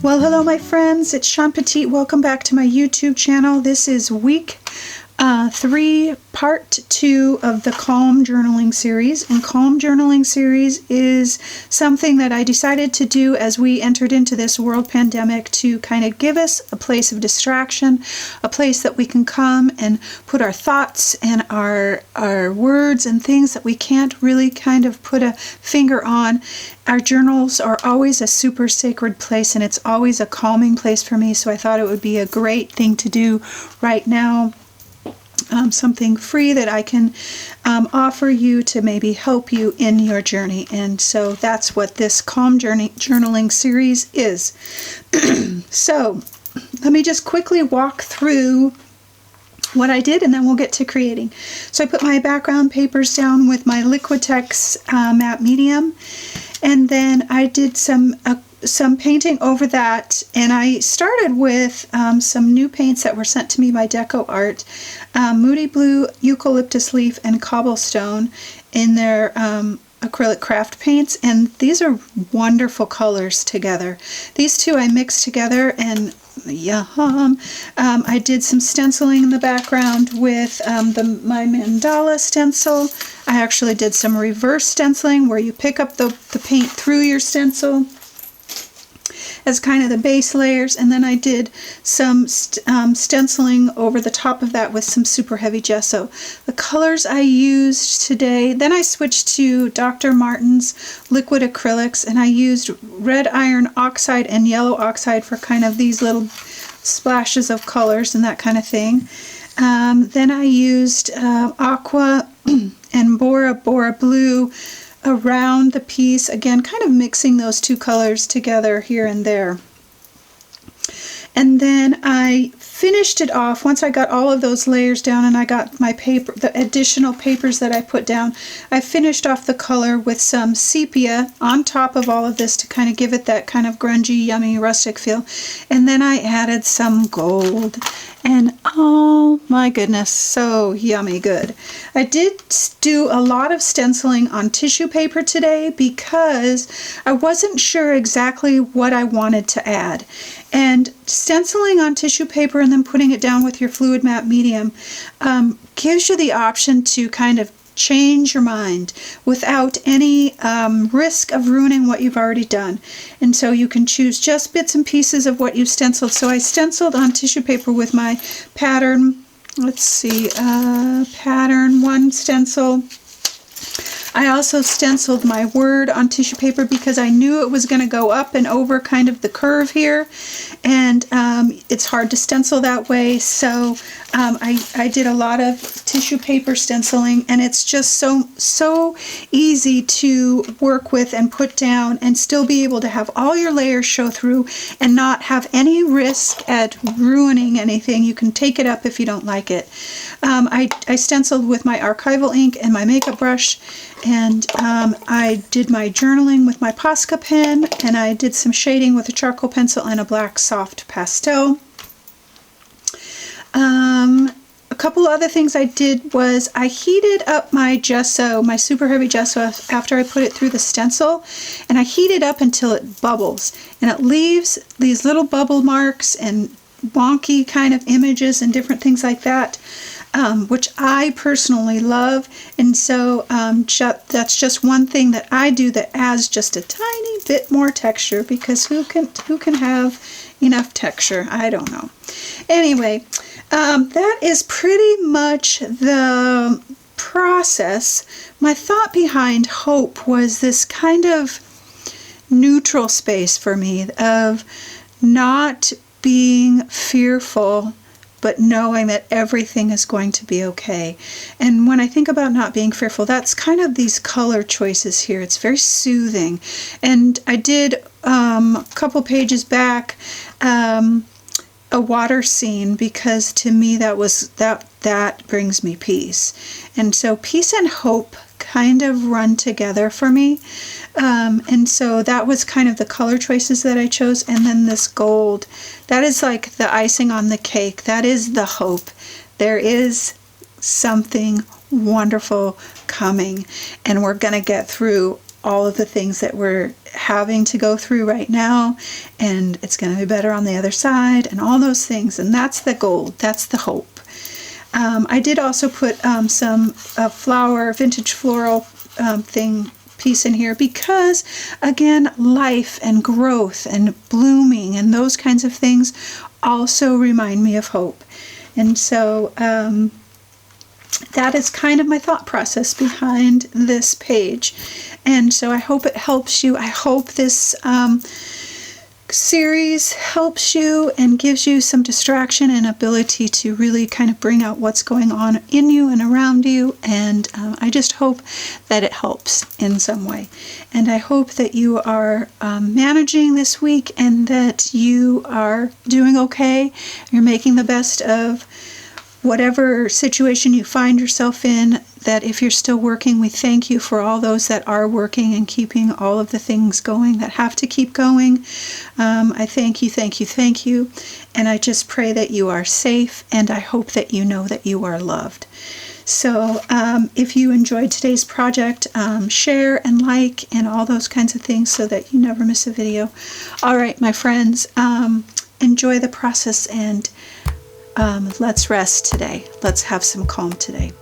Well, hello my friends, it's Shawn Petite. Welcome back to my YouTube channel. This is week 3, part 2 of the Calm Journaling series. And Calm Journaling series is something that I decided to do as we entered into this world pandemic to kind of give us a place of distraction, a place that we can come and put our thoughts and our words and things that we can't really kind of put a finger on. Our journals are always a super sacred place, and it's always a calming place for me, so I thought it would be a great thing to do right now. Something free that I can offer you to maybe help you in your journey. And so that's what this Calm Journaling series is. So let me just quickly walk through what I did, and then we'll get to creating. So I put my background papers down with my Liquitex matte medium, and then I did some painting over that, and I started with some new paints that were sent to me by Deco Art, Moody Blue, Eucalyptus Leaf, and Cobblestone in their acrylic craft paints, and these are wonderful colors together. These two I mixed together, and yum! I did some stenciling in the background with my mandala stencil. I actually did some reverse stenciling where you pick up the paint through your stencil as kind of the base layers, and then I did some stenciling over the top of that with some super heavy gesso. The colors I used today, then I switched to Dr. Martin's liquid acrylics, and I used red iron oxide and yellow oxide for kind of these little splashes of colors and that kind of thing. Then I used aqua and Bora Blue around the piece, again kind of mixing those two colors together here and there. And then I finished it off once I got all of those layers down, and I got my paper, the additional papers that I put down. I finished off the color with some sepia on top of all of this to kind of give it that kind of grungy, yummy, rustic feel. And then I added some gold, and oh my goodness, so yummy good. I did do a lot of stenciling on tissue paper today because I wasn't sure exactly what I wanted to add. And stenciling on tissue paper and then putting it down with your fluid matte medium gives you the option to kind of change your mind without any risk of ruining what you've already done. And so you can choose just bits and pieces of what you've stenciled. So I stenciled on tissue paper with my pattern, let's see, pattern 1 stencil. I also stenciled my word on tissue paper because I knew it was going to go up and over kind of the curve here, and it's hard to stencil that way, so I did a lot of tissue paper stenciling, and it's just so easy to work with and put down and still be able to have all your layers show through and not have any risk at ruining anything. You can take it up if you don't like it. I stenciled with my archival ink and my makeup brush, and I did my journaling with my Posca pen, and I did some shading with a charcoal pencil and a black soft pastel. A couple other things I did was I heated up my gesso, my super heavy gesso, after I put it through the stencil, and I heat it up until it bubbles, and it leaves these little bubble marks and wonky kind of images and different things like that, which I personally love. And so that's just one thing that I do that adds just a tiny bit more texture, because who can have enough texture? I don't know. Anyway, that is pretty much the process. My thought behind hope was this kind of neutral space for me of not being fearful, but knowing that everything is going to be okay. And when I think about not being fearful, that's kind of these color choices here. It's very soothing. And I did a couple pages back a water scene, because to me that brings me peace. And so peace and hope kind of run together for me. And so that was kind of the color choices that I chose. And then this gold, that is like the icing on the cake. That is the hope. There is something wonderful coming, and we're going to get through all of the things that we're having to go through right now, and it's going to be better on the other side, and all those things. And that's the goal. That's the hope. I did also put some vintage floral piece in here because, again, life and growth and blooming and those kinds of things also remind me of hope. And so that is kind of my thought process behind this page. And so I hope it helps you. I hope this series helps you and gives you some distraction and ability to really kind of bring out what's going on in you and around you. And I just hope that it helps in some way. And I hope that you are managing this week and that you are doing okay. You're making the best of whatever situation you find yourself in, that if you're still working, we thank you for all those that are working and keeping all of the things going that have to keep going. I thank you, thank you, thank you. And I just pray that you are safe, and I hope that you know that you are loved. So if you enjoyed today's project, share and like and all those kinds of things so that you never miss a video. All right, my friends, enjoy the process, and let's rest today. Let's have some calm today.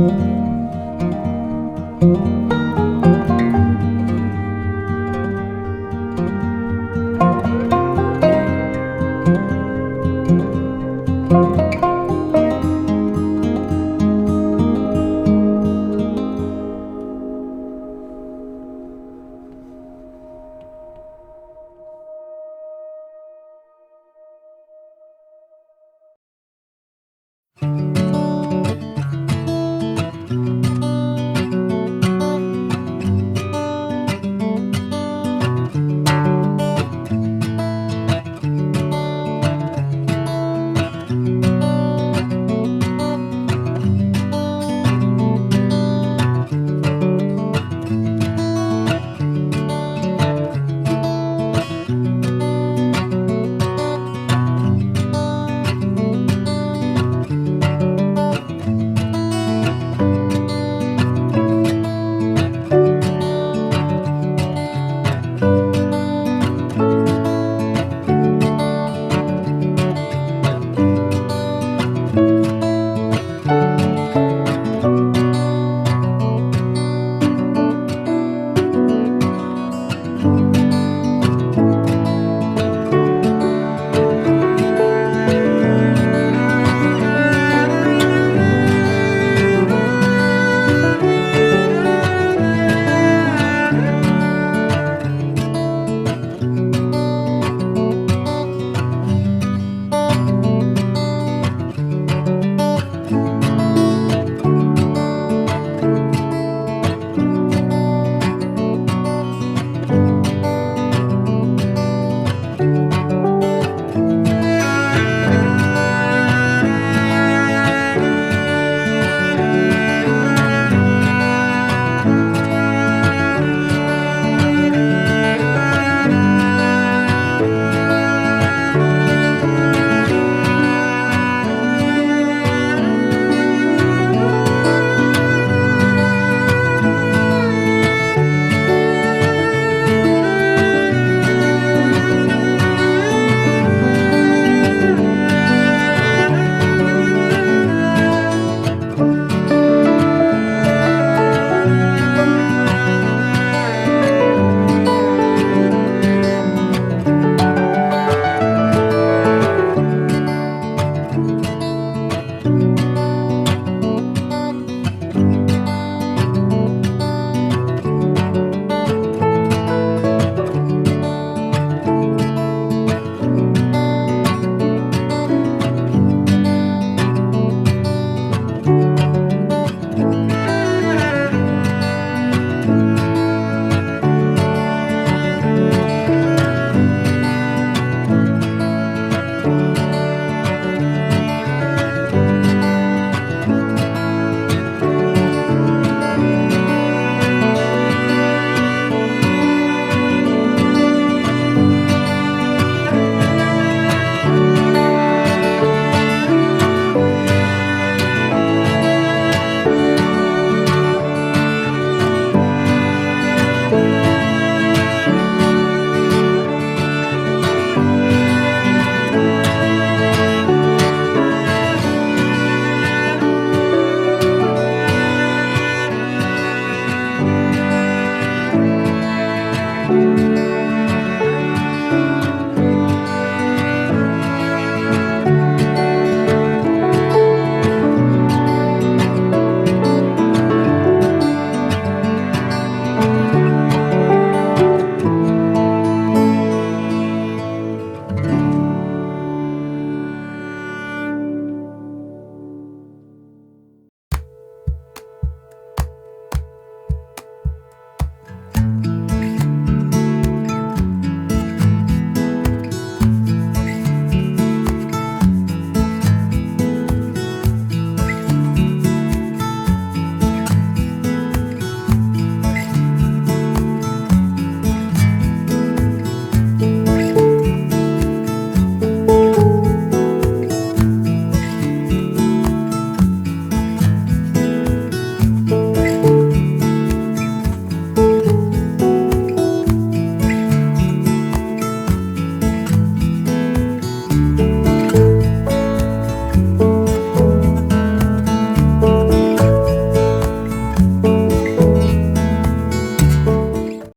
you.